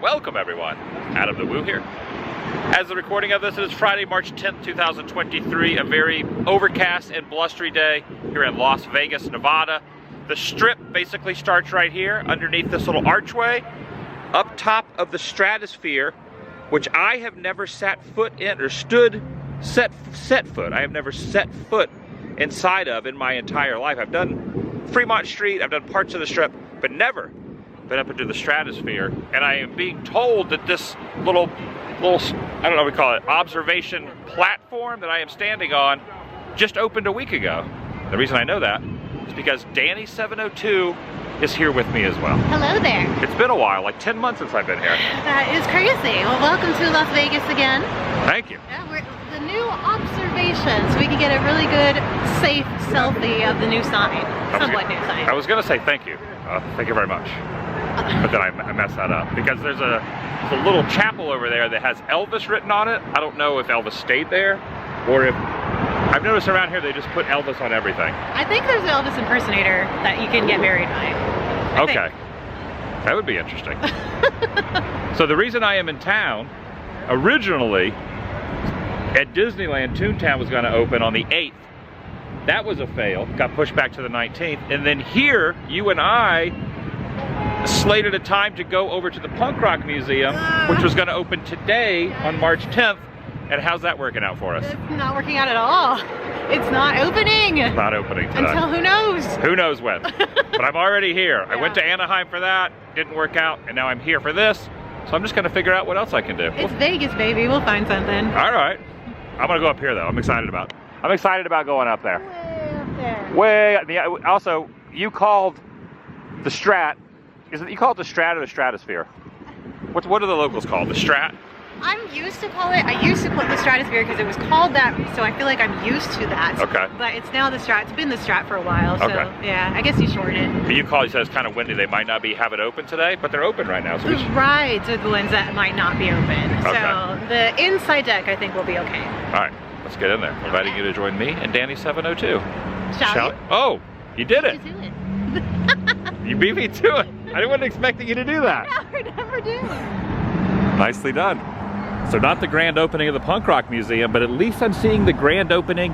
Welcome everyone, Adam the Woo here. As the recording of this, it is Friday, March 10th, 2023, a very overcast and blustery day here in Las Vegas, Nevada. The strip basically starts right here, underneath this little archway, up top of the Stratosphere, which I have never set foot in, or set foot. I have never set foot inside of in my entire life. I've done Fremont Street, I've done parts of the strip, but never been up into the Stratosphere. And I am being told that this little, I don't know what we call it, observation platform that I am standing on just opened a week ago. The reason I know that is because Danny702 is here with me as well. Hello there. It's been a while, like 10 months since I've been here. That is crazy. Well, welcome to Las Vegas again. Thank you. Yeah, we're the new observation, so we can get a really good, safe selfie of the new sign. Somewhat new sign. I was gonna say thank you. Thank you very much. But then I messed that up because there's a little chapel over there that has Elvis written on it. I don't know if Elvis stayed there or if, I've noticed around here they just put Elvis on everything. I think there's an Elvis impersonator that you can get married by. Okay, that would be interesting. So the reason I am in town, originally at Disneyland, Toontown was gonna open on the 8th. That was a fail, got pushed back to the 19th. And then here, you and I slated a time to go over to the Punk Rock Museum, which was going to open today on March 10th. And how's that working out for us? It's not working out at all. It's not opening. It's not opening today. Until who knows? Who knows when. But I'm already here. Yeah. I went to Anaheim for that, didn't work out, and now I'm here for this. So I'm just going to figure out what else I can do. It's Vegas, baby. We'll find something. All right. I'm going to go up here, though. I'm excited about going up there. Way up there. Way, also, you called the Strat. You call it the Strat or the Stratosphere? What are the locals called? The Strat? I used to call it the Stratosphere because it was called that, so I feel like I'm used to that. Okay. But it's now the Strat. It's been the Strat for a while, so okay. Yeah, I guess you shortened it. You said it's kind of windy. They might not have it open today, but they're open right now. So the rides are the ones that might not be open. Okay. So the inside deck, I think, will be okay. All right, let's get in there. I'm inviting you to join me and Danny702. Shall we? Oh, you did it. You do it. You beat me to it. I wasn't expecting you to do that. I never do. Nicely done. So not the grand opening of the Punk Rock Museum, but at least I'm seeing the grand opening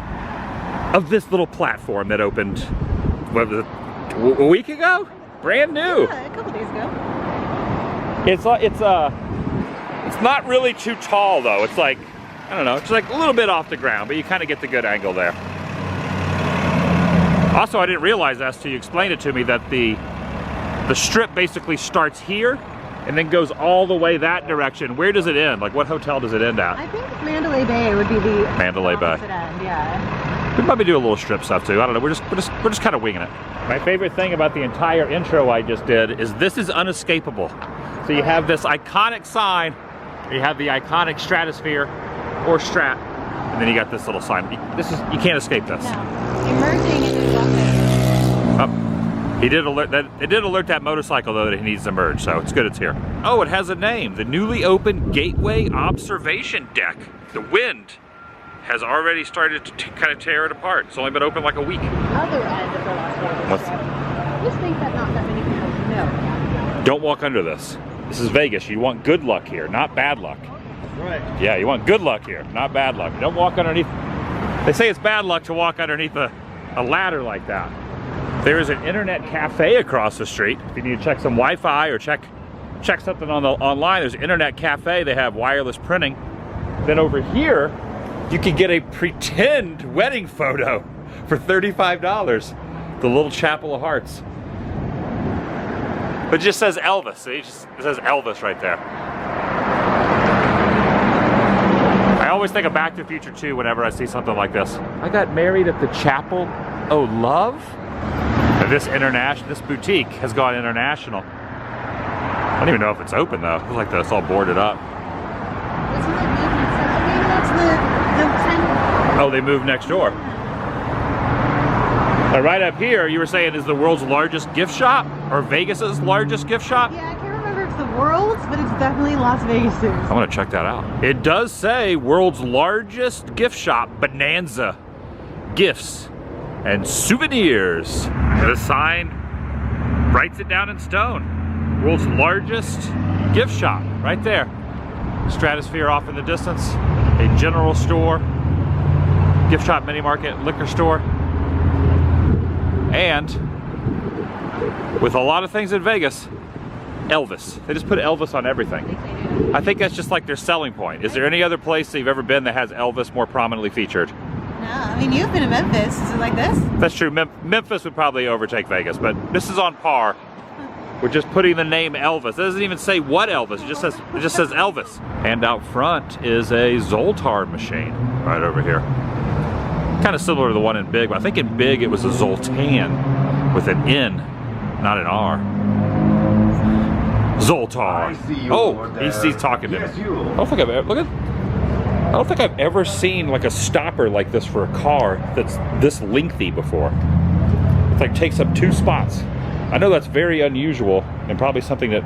of this little platform that opened, what was it, a week ago? Brand new. Yeah, a couple days ago. It's not really too tall though. It's like, I don't know, it's like a little bit off the ground, but you kind of get the good angle there. Also, I didn't realize that until you explained it to me that the strip basically starts here and then goes all the way that direction. Where does it end? Like, what hotel does it end at? I think Mandalay Bay would be the Mandalay Bay. End, yeah. We probably do a little strip stuff too. I don't know. We're just kind of winging it. My favorite thing about the entire intro I just did is this is unescapable. So you have this iconic sign, you have the iconic Stratosphere or Strat, and then you got this little sign. You can't escape this. No. Emerging is something. It did alert that motorcycle though that he needs to merge, so it's good it's here. Oh, it has a name. The newly opened Gateway Observation Deck. The wind has already started to kind of tear it apart. It's only been open like a week. Other end of the Las Vegas. I just think that not that many people know. Don't walk under this. This is Vegas. You want good luck here, not bad luck. Right. Yeah, you want good luck here, not bad luck. Don't walk underneath. They say it's bad luck to walk underneath a ladder like that. There is an internet cafe across the street. If you need to check some Wi-Fi or check something online, there's an internet cafe. They have wireless printing. Then over here, you can get a pretend wedding photo for $35. The Little Chapel of Hearts. But it just says Elvis. See? It says Elvis right there. I always think of Back to the Future 2 whenever I see something like this. I got married at the Chapel o' Love. This boutique has gone international. I don't even know if it's open though. It looks like it's all boarded up. Oh, they moved next door. Now, right up here, you were saying is the world's largest gift shop? Or Vegas's largest gift shop? Yeah, I can't remember if it's the world's, but it's definitely Las Vegas's. I'm gonna check that out. It does say world's largest gift shop, Bonanza Gifts and Souvenirs. The sign writes it down in stone. World's largest gift shop. right there. Stratosphere off in the distance. A general store, gift shop, mini market, liquor store. And with a lot of things in Vegas, Elvis. They just put Elvis on everything. I think that's just like their selling point. Is there any other place that you've ever been that has Elvis more prominently featured? No, I mean, you've been to Memphis. Is it like this? That's true. Memphis would probably overtake Vegas, but this is on par. We're just putting the name Elvis. It doesn't even say what Elvis. It just says Elvis. And out front is a Zoltar machine right over here. Kind of similar to the one in Big, but I think in Big it was a Zoltan with an N, not an R. Zoltar. Oh, he's talking to me. I don't think I've ever seen like a stopper like this for a car that's this lengthy before. It like takes up 2 spots. I know that's very unusual and probably something that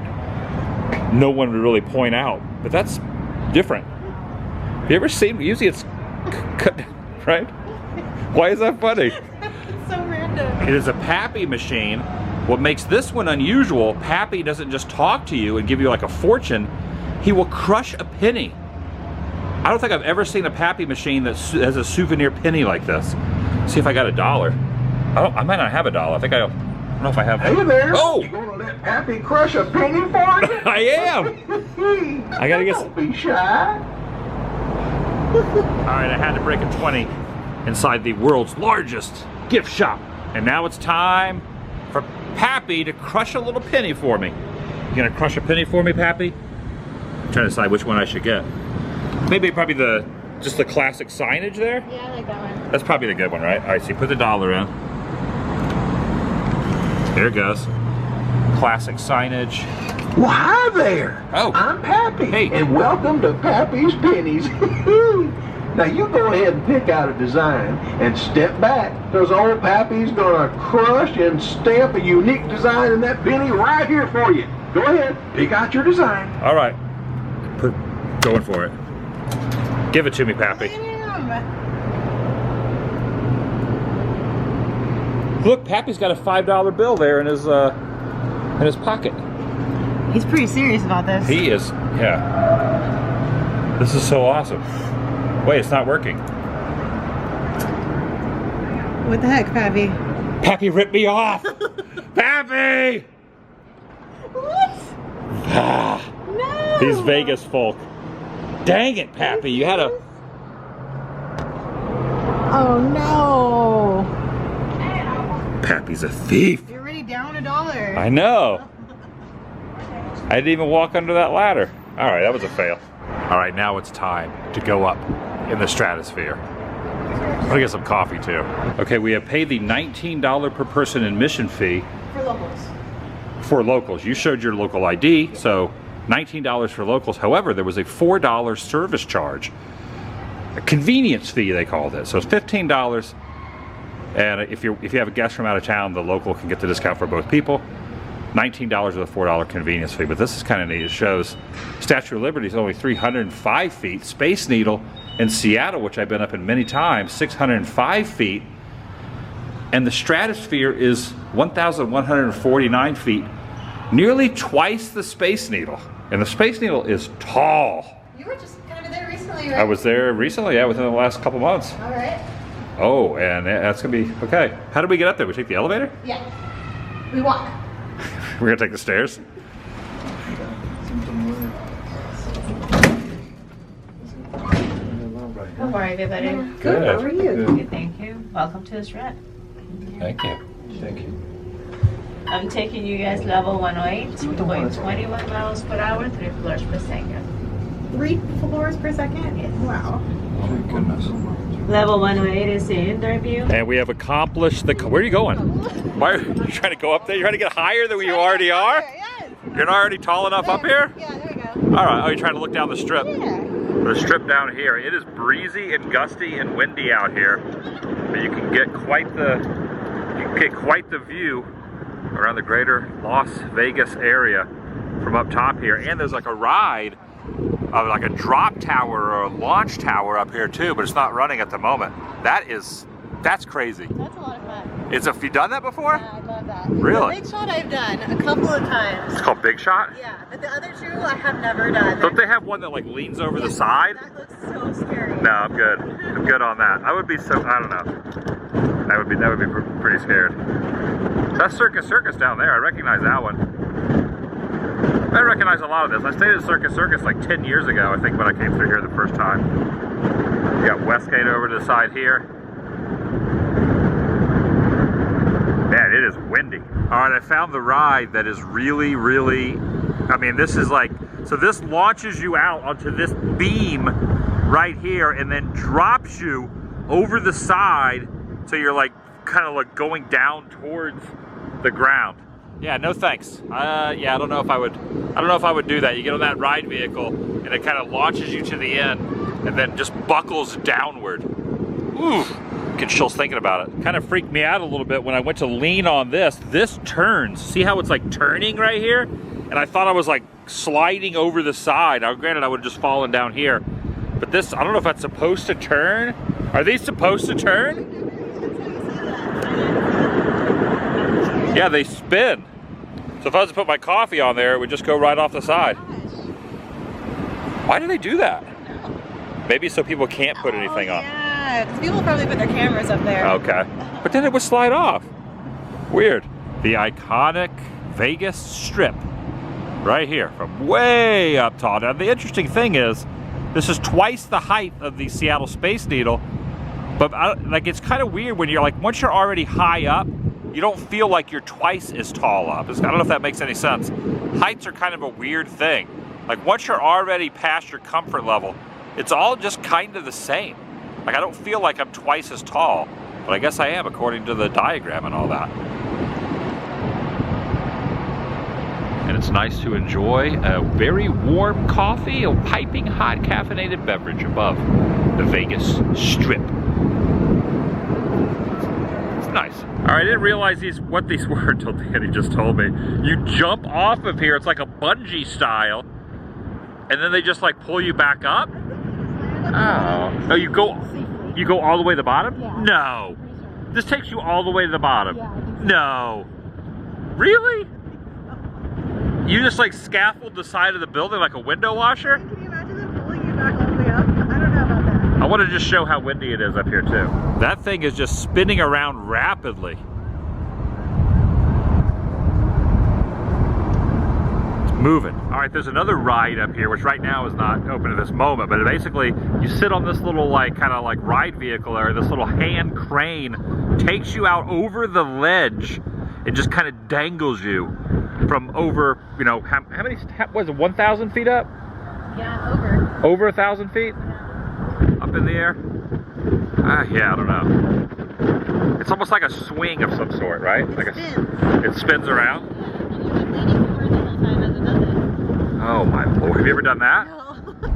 no one would really point out, but that's different. Have you ever seen, usually it's cut, right? Why is that funny? It's so random. It is a Pappy machine. What makes this one unusual, Pappy doesn't just talk to you and give you like a fortune, he will crush a penny. I don't think I've ever seen a Pappy machine that has a souvenir penny like this. Let's see if I got $1. I might not have $1. I don't know if I have. Hey there! Oh! You gonna let Pappy crush a penny for you? I am! I gotta get. Don't be shy. Alright, I had to break a 20 inside the world's largest gift shop. And now it's time for Pappy to crush a little penny for me. You gonna crush a penny for me, Pappy? I'm trying to decide which one I should get. Maybe probably just the classic signage there? Yeah, I like that one. That's probably the good one, right? Alright, so you put the $1 in. There it goes. Classic signage. Well, hi there. Oh. I'm Pappy. Hey. And welcome to Pappy's Pennies. Now you go ahead and pick out a design and step back, because old Pappy's gonna crush and stamp a unique design in that penny right here for you. Go ahead, pick out your design. Alright. Going for it. Give it to me, Pappy. Look, Pappy's got a $5 bill there in his pocket. He's pretty serious about this. He is, yeah. This is so awesome. Wait, it's not working. What the heck, Pappy? Pappy ripped me off! Pappy! What? Ah, No! these Vegas folk. Dang it, Pappy, you had a... Oh no! Pappy's a thief. You're already down $1. I know. I didn't even walk under that ladder. All right, that was a fail. All right, now it's time to go up in the Stratosphere. I'm gonna get some coffee too. Okay, we have paid the $19 per person admission fee. For locals. For locals. You showed your local ID, so $19 for locals. However, there was a $4 service charge. A convenience fee, they called it. So it's $15. And if you have a guest from out of town, the local can get the discount for both people. $19 with a $4 convenience fee. But this is kind of neat. It shows Statue of Liberty is only 305 feet. Space Needle in Seattle, which I've been up in many times, 605 feet. And the Stratosphere is 1,149 feet. Nearly twice the Space Needle. And the Space Needle is tall. You were just kind of there recently, right? I was there recently, yeah, within the last couple months. All right. Oh, and that's gonna be, okay. How do we get up there? We take the elevator? Yeah. We walk. We're gonna take the stairs? How are you, everybody? Good. How are you? Good, thank you. Welcome to the Strat. Thank you. Thank you. I'm taking you guys level 108. We're going 21 miles per hour, 3 floors per second. 3 floors per second? Yes. Wow. Oh my goodness. Level 108 is the indoor view. And we have accomplished the, where are you going? Why are you trying to go up there? You're trying to get higher than you already are? Yes. You're not already tall enough up here? Yeah, there we go. All right, oh, you're trying to look down the strip. Yeah. The strip down here. It is breezy and gusty and windy out here. But you can get quite the view around the greater Las Vegas area from up top here. And there's like a ride of like a drop tower or a launch tower up here too, but it's not running at the moment. That's crazy. That's a lot of fun. Have you done that before? Yeah, I love that. Really? The big shot I've done a couple of times. It's called Big Shot? Yeah, but the other two I have never done. Don't they have one that like leans over the side? That looks so scary. No, I'm good. I'm good on that. I would be so, I don't know. That would be pretty scared. That's Circus down there. I recognize that one. I recognize a lot of this. I stayed at Circus like 10 years ago, I think, when I came through here the first time. You got Westgate over to the side here. Man, it is windy. All right, I found the ride that is really, I mean, this is like, so this launches you out onto this beam right here and then drops you over the side, so you're like kind of like going down towards the ground. Yeah, no thanks. Yeah, I don't know if I would do that. You get on that ride vehicle and it kind of launches you to the end and then just buckles downward. Ooh, get chills thinking about it. Kind of freaked me out a little bit when I went to lean on this. This turns. See how it's like turning right here? And I thought I was like sliding over the side. Now, granted, I would have just fallen down here. But this, I don't know if that's supposed to turn. Are these supposed to turn? Yeah, they spin. So if I was to put my coffee on there, it would just go right off the side. Why do they do that? Maybe so people can't put anything on. Yeah, because people probably put their cameras up there. Okay. But then it would slide off. Weird. The iconic Vegas Strip. Right here, from way up tall. Now the interesting thing is, this is twice the height of the Seattle Space Needle. But like, it's kind of weird when you're like, once you're already high up, you don't feel like you're twice as tall up. I don't know if that makes any sense. Heights are kind of a weird thing. Like once you're already past your comfort level, it's all just kind of the same. Like I don't feel like I'm twice as tall, but I guess I am according to the diagram and all that. And it's nice to enjoy a very warm coffee, a piping hot caffeinated beverage above the Vegas Strip. It's nice. All right, I didn't realize what these were until Danny just told me. You jump off of here, it's like a bungee style, and then they just like pull you back up? Oh. Oh, you go all the way to the bottom? Yeah. No. This takes you all the way to the bottom? Yeah. No. Really? You just like scaffold the side of the building like a window washer? Can you imagine them pulling you back all the way up? I don't know about that. I want to just show how windy it is up here too. That thing is just spinning around rapidly. It's moving. All right, there's another ride up here, which right now is not open at this moment, but basically you sit on this little like kind of like ride vehicle, or this little hand crane takes you out over the ledge and just kind of dangles you from over, you know, how many, was it 1,000 feet up? Yeah, over. Over 1,000 feet? Up in the air? Yeah, I don't know. It's almost like a swing of some sort, right? Like it spins around? Oh my Lord, have you ever done that? No.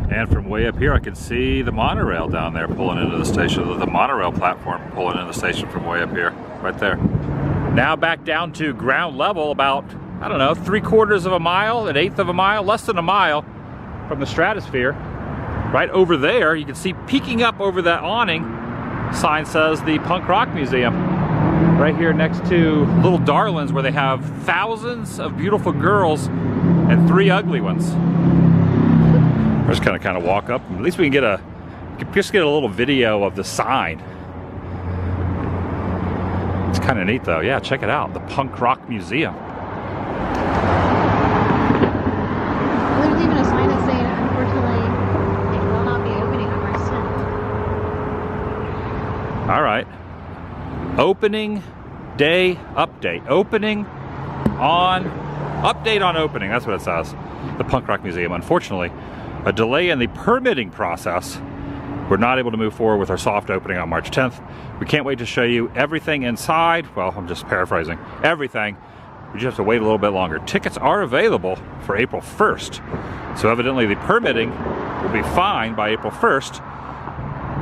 And from way up here I can see the monorail down there pulling into the station, the monorail platform pulling into the station from way up here, right there. Now back down to ground level, about, I don't know, 3/4 of a mile, 1/8 of a mile, less than a mile from the Stratosphere. Right over there, you can see peeking up over that awning, sign says the Punk Rock Museum. Right here next to Little Darlings, where they have thousands of beautiful girls and 3 ugly ones. We're just kind of walk up. At least we can just get a little video of the sign. It's kind of neat though. Yeah, check it out. The Punk Rock Museum. There's even a sign that's saying, unfortunately, it will not be opening on March 10th. All right. Opening day update. Update on opening. That's what it says. The Punk Rock Museum. Unfortunately, a delay in the permitting process. We're not able to move forward with our soft opening on March 10th. We can't wait to show you everything inside. Well, I'm just paraphrasing. Everything. We just have to wait a little bit longer. Tickets are available for April 1st. So evidently the permitting will be fine by April 1st.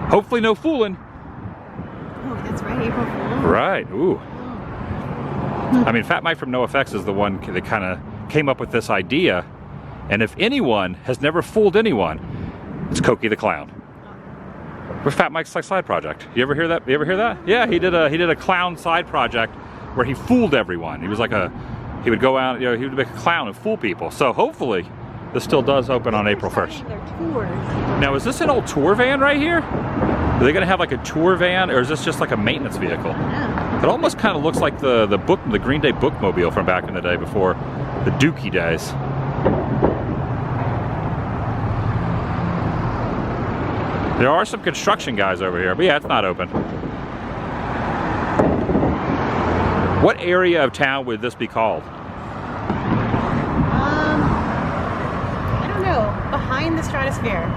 Hopefully no fooling. Oh, that's right, April Fool's. Right, ooh. I mean, Fat Mike from NoFX is the one that kind of came up with this idea. And if anyone has never fooled anyone, it's Cokie the Clown. Where's Fat Mike's like side project? You ever hear that? You ever hear that? Yeah, he did a clown side project where he fooled everyone. He was like he would go out, you know, he would make a clown and fool people. So hopefully this still does open on April 1st. Their tours. Now, is this an old tour van right here? Are they gonna have like a tour van, or is this just like a maintenance vehicle? Yeah. It almost kind of looks like the Green Day bookmobile from back in the day before the Dookie days. There are some construction guys over here, but yeah, it's not open. What area of town would this be called? I don't know. Behind the Stratosphere.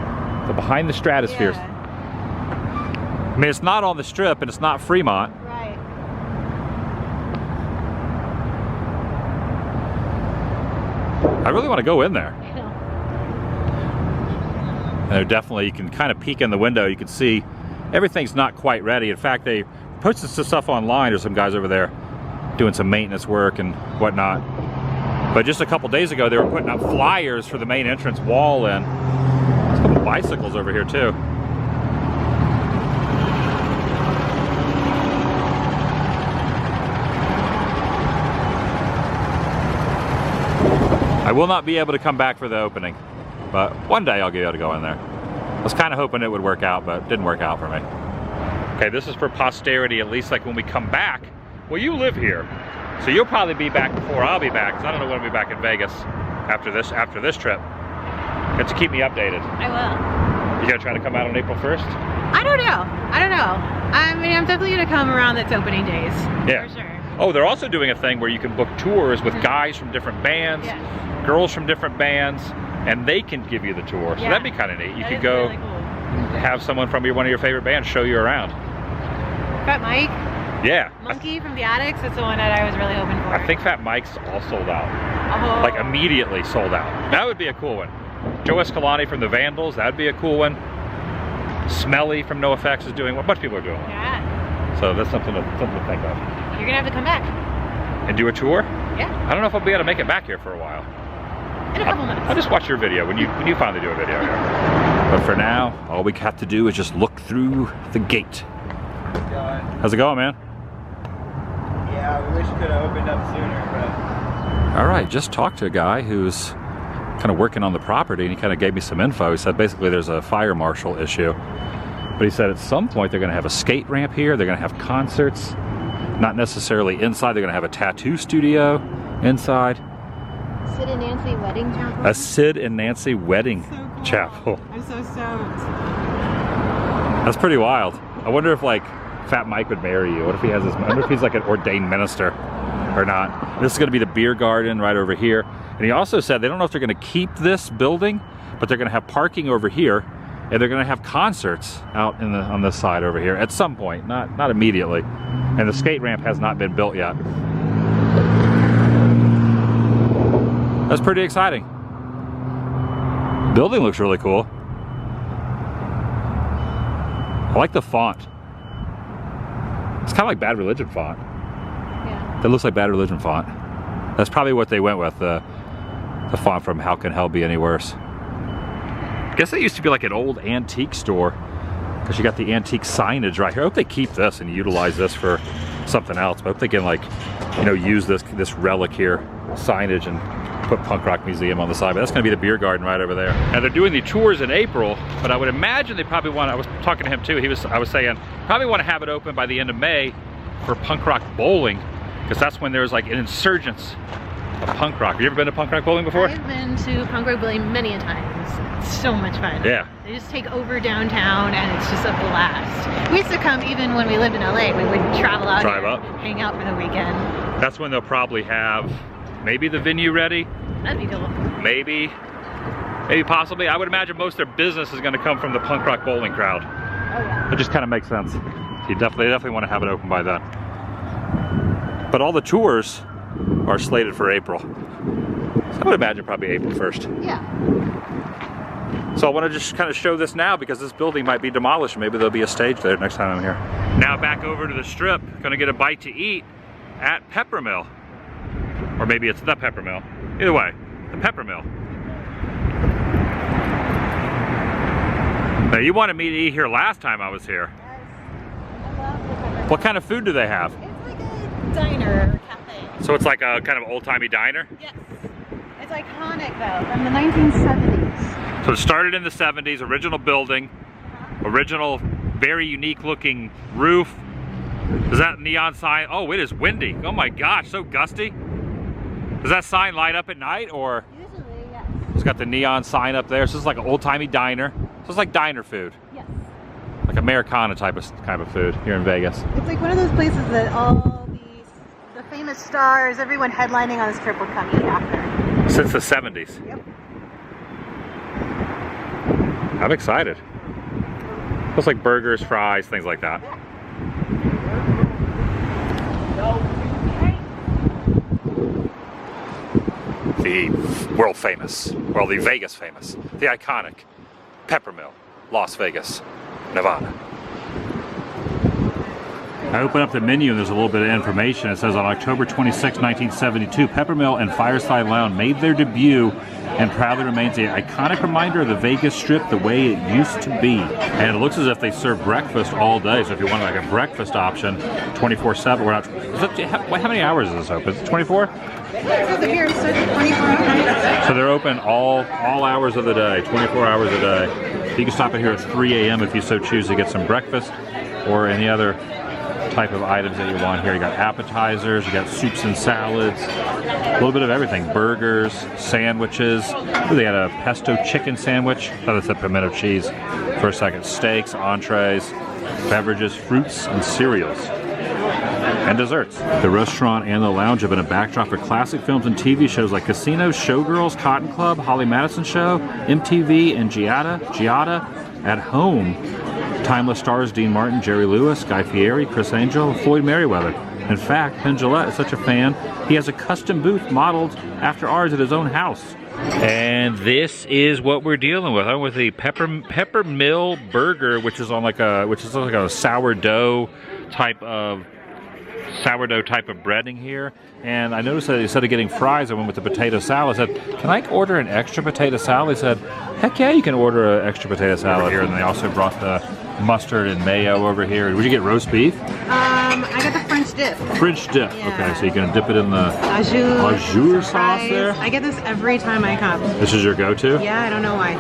So behind the Stratosphere. Yeah. I mean, it's not on the Strip and it's not Fremont. Right. I really want to go in there. I know. And definitely, you can kind of peek in the window. You can see everything's not quite ready. In fact, they posted some stuff online. There's some guys over there doing some maintenance work and whatnot. But just a couple days ago, they were putting up flyers for the main entrance wall, and there's a couple bicycles over here too. I will not be able to come back for the opening, but one day I'll be able to go in there. I was kind of hoping it would work out, but it didn't work out for me. Okay, this is for posterity, at least like when we come back. Well, you live here, so you'll probably be back before I'll be back, because I don't know when I'll be back in Vegas after this trip. You have to keep me updated. I will. You gonna try to come out on April 1st? I don't know. I don't know. I mean, I'm definitely gonna come around its opening days. Yeah. For sure. Oh, they're also doing a thing where you can book tours with guys from different bands, girls from different bands, and they can give you the tour. So that'd be kind of neat. You could go really cool. have someone from one of your favorite bands show you around. Fat Mike, Yeah. Monkey from the Addicts, that's the one that I was really hoping for. I think Fat Mike's all sold out. Oh. Like immediately sold out. That would be a cool one. Joe Escalante from the Vandals, that'd be a cool one. Smelly from NoFX is doing what a bunch of people are doing. Yeah. So that's something to think of. You're gonna have to come back. And do a tour? Yeah. I don't know if I'll be able to make it back here for a while. In a couple minutes. I'll just watch your video when you finally do a video here. But for now, all we have to do is just look through the gate. How's it going, man? Yeah, we wish it could have opened up sooner, but... All right, just talked to a guy who's kind of working on the property, and he kind of gave me some info. He said basically there's a fire marshal issue. But he said at some point they're gonna have a skate ramp here, they're gonna have concerts, not necessarily inside, they're gonna have a tattoo studio inside. Sid and Nancy wedding chapel. A Sid and Nancy wedding So cool. chapel. I'm so stoked. That's pretty wild. I wonder if like Fat Mike would marry you. What if he has this, I wonder if he's like an ordained minister or not. This is gonna be the beer garden right over here. And he also said they don't know if they're gonna keep this building, but they're gonna have parking over here, and they're gonna have concerts out on this side over here at some point, not immediately. And the skate ramp has not been built yet. That's pretty exciting. Building looks really cool. I like the font. It's kind of like Bad Religion font. Yeah. That looks like Bad Religion font. That's probably what they went with, the font from How Can Hell Be Any Worse. I guess it used to be like an old antique store, because you got the antique signage right here. I hope they keep this and utilize this for something else. But I hope they can, like, you know, use this relic here, signage, and put Punk Rock Museum on the side. But that's going to be the beer garden right over there. Now they're doing the tours in April, but I would imagine they probably want. I was talking to him too. I was saying probably want to have it open by the end of May for punk rock bowling, because that's when there's like an insurgence of punk rock. Have you ever been to punk rock bowling before? I've been to punk rock bowling many a times. It's so much fun. Yeah. They just take over downtown and it's just a blast. We used to come even when we lived in LA. We would travel out here, hang out for the weekend. That's when they'll probably have maybe the venue ready. That'd be cool. Maybe possibly. I would imagine most of their business is going to come from the punk rock bowling crowd. Oh yeah. It just kind of makes sense. You definitely want to have it open by then. But all the tours are slated for April. So I would imagine probably April 1st. Yeah. So I want to just kind of show this now, because this building might be demolished. Maybe there'll be a stage there next time I'm here. Now back over to the Strip, gonna get a bite to eat at Peppermill. Or maybe it's the Peppermill. Either way, the Peppermill. Now you wanted me to eat here last time I was here. Yes. I love the Peppermill. What kind of food do they have? It's like a diner or cafe. So it's like a kind of old-timey diner? Yes. It's iconic though, from the 1970s. So it started in the 70s, original building, original, very unique looking roof. Does that neon sign, oh, it is windy. Oh my gosh, so gusty. Does that sign light up at night or? Usually, yes. It's got the neon sign up there. So it's like an old-timey diner. So it's like diner food. Yes. Like Americana type of food here in Vegas. It's like one of those places that all the famous stars, everyone headlining on this trip would come eat after. Since the 70s. Yep. I'm excited. Looks like burgers, fries, things like that. The world famous, well, the Vegas famous, the iconic Peppermill, Las Vegas, Nevada. I open up the menu and there's a little bit of information. It says on October 26, 1972, Peppermill and Fireside Lounge made their debut and proudly remains an iconic reminder of the Vegas Strip the way it used to be. And it looks as if they serve breakfast all day. So if you want like a breakfast option, 24/7. We're not. How many hours is this open? 24? Here, it starts at 24 hours. So they're open all hours of the day, 24 hours a day. You can stop in here at 3 a.m. if you so choose to get some breakfast or any other type of items that you want here. You got appetizers, you got soups and salads, a little bit of everything. Burgers, sandwiches. Ooh, they got a pesto chicken sandwich. I thought it said pimento cheese for a second. Steaks, entrees, beverages, fruits, and cereals. And desserts. The restaurant and the lounge have been a backdrop for classic films and TV shows like Casino, Showgirls, Cotton Club, Holly Madison Show, MTV, and Giada at Home. Timeless stars Dean Martin, Jerry Lewis, Guy Fieri, Chris Angel, and Floyd Merriweather. In fact, Penn Jillette is such a fan, he has a custom booth modeled after ours at his own house. And this is what we're dealing with. I'm with the Peppermill burger, which is on like a sourdough type of breading here. And I noticed that instead of getting fries, I went with the potato salad. I said, can I order an extra potato salad? He said, heck yeah, you can order an extra potato salad here. And they also brought the mustard and mayo over here. Would you get roast beef? I got the French dip. French dip. Yeah. Okay, so you can dip it in the Azure sauce there. I get this every time I come. This is your go-to? Yeah, I don't know why.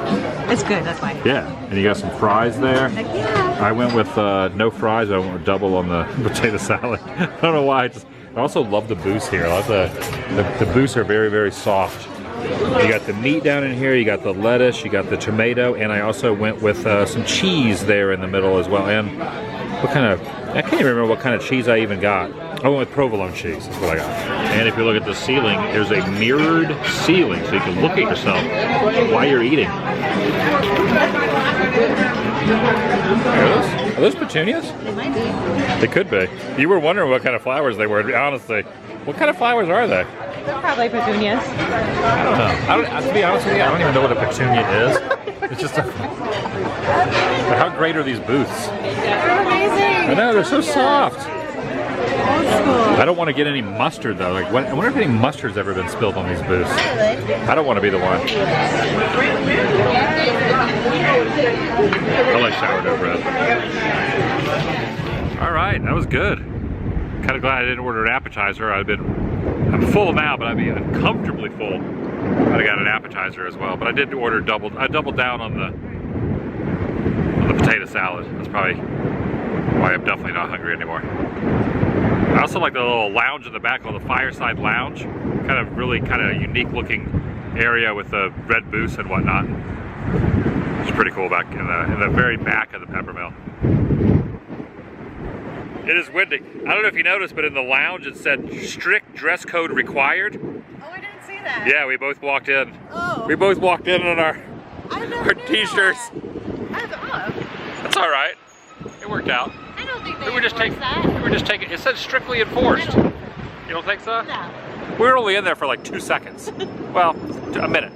It's good, that's why. Yeah, and you got some fries there. Heck yeah. I went with no fries, but I went with double on the potato salad. I don't know why. I also love the booths here. I love the booths are very, very soft. You got the meat down in here, you got the lettuce, you got the tomato, and I also went with some cheese there in the middle as well. And I can't even remember what kind of cheese I even got. I went with provolone cheese, that's what I got. And if you look at the ceiling, there's a mirrored ceiling, so you can look at yourself while you're eating. Are those petunias? It might be. They could be. You were wondering what kind of flowers they were, honestly. What kind of flowers are they? They're probably petunias. I don't know. To be honest with you, I don't even know what a petunia is. It's just a... But how great are these booths? They're amazing. I know, they're so soft. Old school. I don't want to get any mustard though. Like, I wonder if any mustard's ever been spilled on these booths. I don't want to be the one. I like sourdough bread. All right, that was good. Kind of glad I didn't order an appetizer. I'm full now, but I'd be uncomfortably full. I'd have got an appetizer as well, but I did order I doubled down on the potato salad. That's probably why I'm definitely not hungry anymore. I also like the little lounge in the back called the Fireside Lounge. Really unique looking area with the red booths and whatnot. It's pretty cool back in the very back of the Peppermill. It is windy. I don't know if you noticed, but in the lounge it said strict dress code required. Oh, I didn't see that. Yeah, we both walked in. Oh. We both walked in our t-shirts. That's all right. It worked out. I don't think We were just taking. It said strictly enforced. You don't think so? No. We were only in there for like 2 seconds. Well, a minute.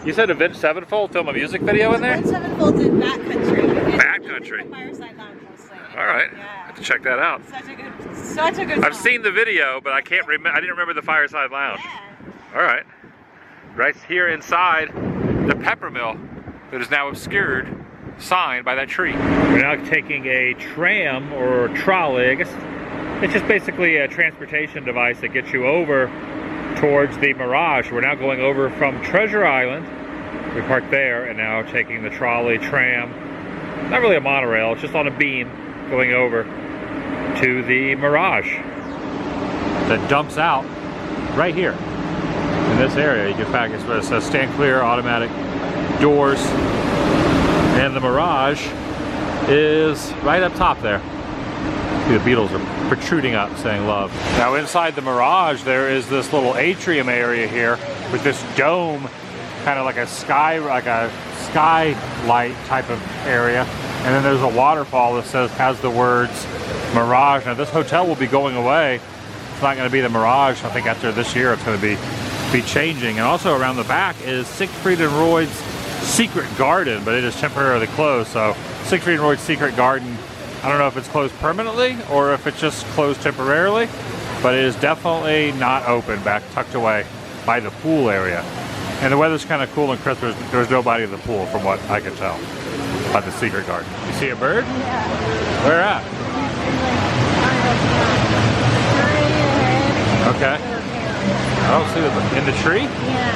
You said Avenged Sevenfold film a music video in there? Avenged Sevenfold did Backcountry. Backcountry. Fireside Lounge mostly. All right. Yeah. I have to check that out. Such a good I've song. seen the video, but I can't remember. I didn't remember the Fireside Lounge. Yeah. All right. Right here inside the Peppermill that is now obscured sign by that tree. We're now taking a tram or trolley, I guess. It's just basically a transportation device that gets you over towards the Mirage. We're now going over from Treasure Island. We parked there and now taking the trolley, tram, not really a monorail, it's just on a beam going over to the Mirage that dumps out right here in this area. You get back, it says stand clear, automatic doors, and the Mirage is right up top there. See, the Beatles are protruding up saying love. Now inside the Mirage there is this little atrium area here with this dome, kind of like a skylight type of area, and then there's a waterfall that has the words Mirage. Now this hotel will be going away. It's not going to be the Mirage. I think after this year it's going to be changing. And also around the back is Siegfried and Roy's Secret Garden, but it is temporarily closed. So Siegfried and Roy's Secret Garden, I don't know if it's closed permanently or if it's just closed temporarily, but it is definitely not open, back tucked away by the pool area. And the weather's kind of cool and crisp. There's nobody in the pool from what I can tell by the Secret Garden. You see a bird? Yeah. Where at? Okay. I don't see the in the tree? Yeah.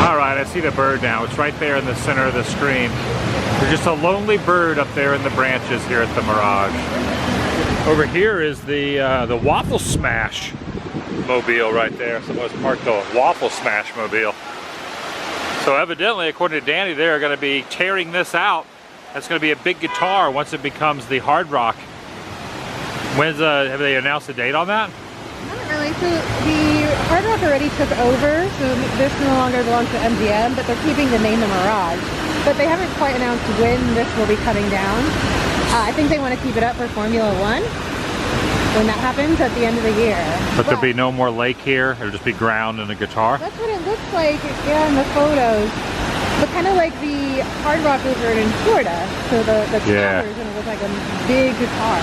Alright, I see the bird now. It's right there in the center of the screen. There's just a lonely bird up there in the branches here at the Mirage. Over here is the Waffle Smash mobile right there. Someone's parked the Waffle Smash mobile. So evidently, according to Danny, they're going to be tearing this out. That's going to be a big guitar once it becomes the Hard Rock. Have they announced a date on that? Not really. So the Hard Rock already took over, so this no longer belongs to MGM, but they're keeping the name the Mirage. But they haven't quite announced when this will be coming down. I think they want to keep it up for Formula One when that happens at the end of the year. But there'll be no more lake here? It'll just be ground and a guitar? That's what it looks like, yeah, in the photos. But kind of like the Hard Rock over in Florida. So the tower is going to look like a big guitar.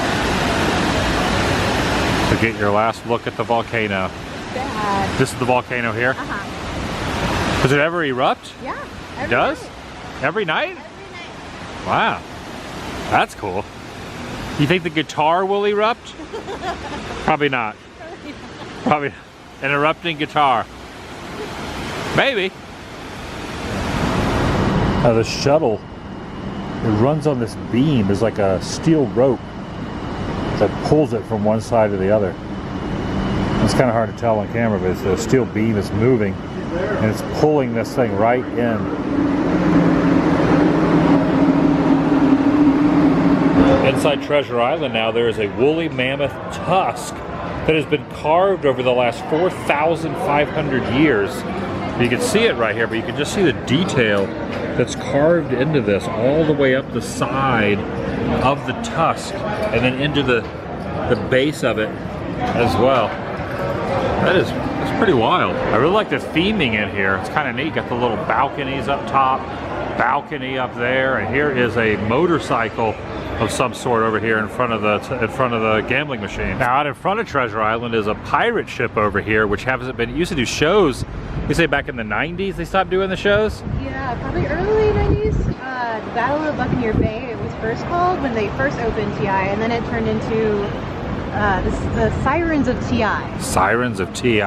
So get your last look at the volcano. Bad. This is the volcano here? Does it ever erupt? Yeah. It does? Every night? Every night. Wow. That's cool. You think the guitar will erupt? Probably not. Probably an erupting guitar. Maybe. Now the shuttle, it runs on this beam. There's like a steel rope that pulls it from one side to the other. It's kind of hard to tell on camera, but it's a steel beam that's moving and it's pulling this thing right in. Inside Treasure Island now there is a woolly mammoth tusk that has been carved over the last 4,500 years. You can see it right here, but you can just see the detail that's carved into this all the way up the side of the tusk and then into the base of it as well. That's pretty wild. I really like the theming in here. It's kind of neat. Got the little balconies up top, balcony up there, and here is a motorcycle of some sort over here in front of the gambling machine. Now out in front of Treasure Island is a pirate ship over here, which hasn't been used to do shows. You say back in the 90s they stopped doing the shows? Yeah, probably early 90s. The Battle of Buccaneer Bay, it was first called when they first opened TI, and then it turned into the Sirens of TI. Sirens of TI.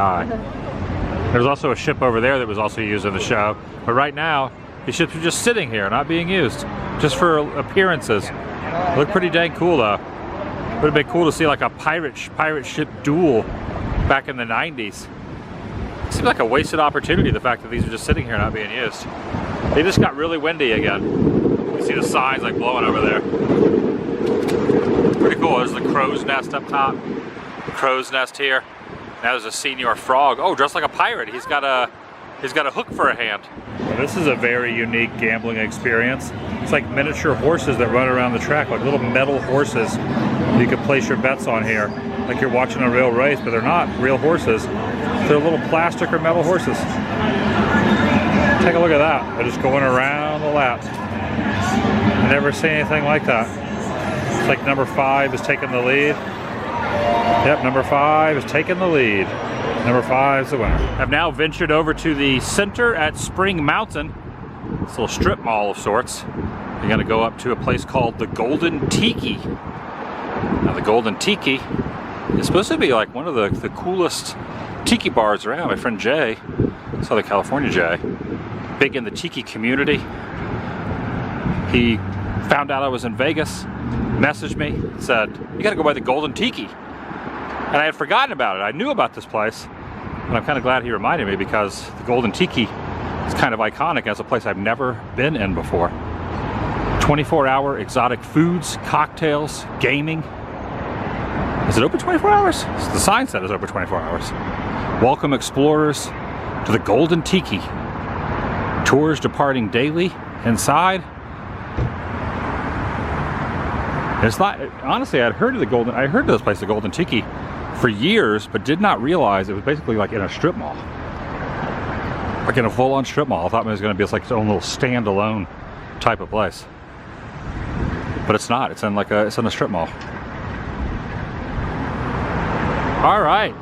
There's also a ship over there that was also used in the show, but right now the ships are just sitting here, not being used, just for appearances. Look pretty dang cool though. Would have been cool to see like a pirate ship duel back in the 90s. It seems like a wasted opportunity, the fact that these are just sitting here not being used. They just got really windy again. You see the signs like blowing over there. Pretty cool. There's the crow's nest up top. The crow's nest here. Now there's a senior frog. Oh, dressed like a pirate. He's got a hook for a hand. Well, this is a very unique gambling experience. It's like miniature horses that run around the track, like little metal horses. You can place your bets on here, like you're watching a real race, but they're not real horses. They're little plastic or metal horses. Take a look at that. They're just going around the lap. I've never seen anything like that. It's like number 5 is taking the lead. Yep, number 5 is taking the lead. Number 5 is the winner. I've now ventured over to the center at Spring Mountain. this little strip mall of sorts. You're gonna go up to a place called the Golden Tiki. Now the Golden Tiki is supposed to be like one of the coolest tiki bars around. My friend Jay, Southern California Jay, big in the tiki community. He found out I was in Vegas, messaged me, said, you gotta go by the Golden Tiki. And I had forgotten about it. I knew about this place, and I'm kind of glad he reminded me because the Golden Tiki is kind of iconic as a place I've never been in before. 24-hour exotic foods, cocktails, gaming. Is it open 24 hours? The sign said it's open 24 hours. Welcome explorers to the Golden Tiki. Tours departing daily inside. It's not, honestly, I heard of this place, the Golden Tiki, for years, but did not realize it was basically like in a strip mall. Like in a full-on strip mall. I thought it was going to be like its own little standalone type of place. But it's not. It's in like it's in a strip mall. All right.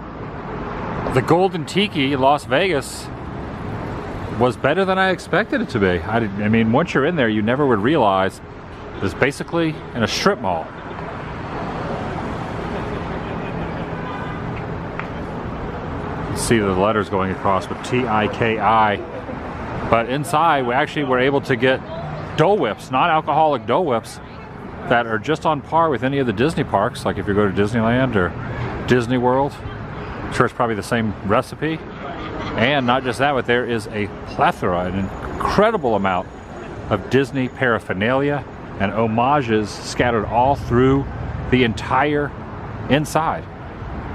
The Golden Tiki, Las Vegas, was better than I expected it to be. I mean, once you're in there, you never would realize it's basically in a strip mall. See the letters going across with T-I-K-I. But inside, we actually were able to get Dole Whips, non-alcoholic Dole Whips, that are just on par with any of the Disney parks. Like if you go to Disneyland or Disney World, I'm sure it's probably the same recipe. And not just that, but there is a plethora, an incredible amount of Disney paraphernalia and homages scattered all through the entire inside.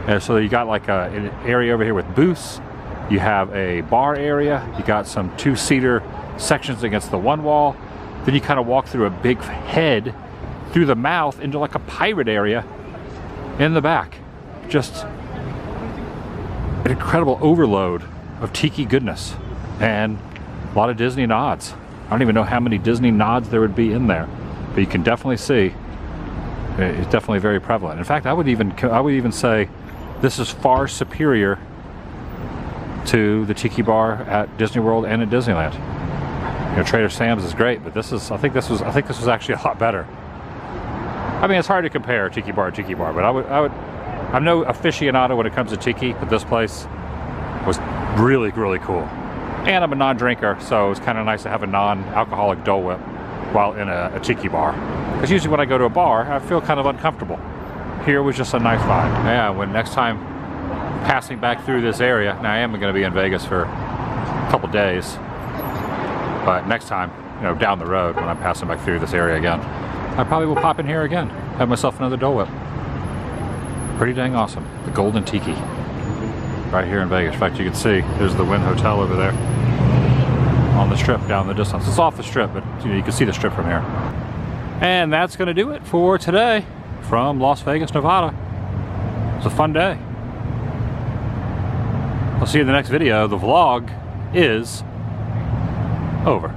And so you got like an area over here with booths. You have a bar area. You got some two-seater sections against the one wall. Then you kind of walk through a big head through the mouth into like a pirate area in the back. Just an incredible overload of tiki goodness and a lot of Disney nods. I don't even know how many Disney nods there would be in there, but you can definitely see it's definitely very prevalent. In fact, I would even say this is far superior to the tiki bar at Disney World and at Disneyland. You know, Trader Sam's is great, but this is I think this was actually a lot better. I mean, it's hard to compare tiki bar, but I'm no aficionado when it comes to tiki, but this place was really, really cool. And I'm a non-drinker, so it's kind of nice to have a non-alcoholic Dole Whip while in a tiki bar. Because usually when I go to a bar, I feel kind of uncomfortable. Here was just a nice vibe. Yeah, when next time passing back through this area, now I am going to be in Vegas for a couple days, but next time, you know, down the road when I'm passing back through this area again, I probably will pop in here again, have myself another Dole Whip. Pretty dang awesome. The Golden Tiki, right here in Vegas. In fact, you can see there's the Wynn Hotel over there on the strip down the distance. It's off the strip, but you know, you can see the strip from here. And that's going to do it for today from Las Vegas, Nevada. It was a fun day. I'll see you in the next video. The vlog is over.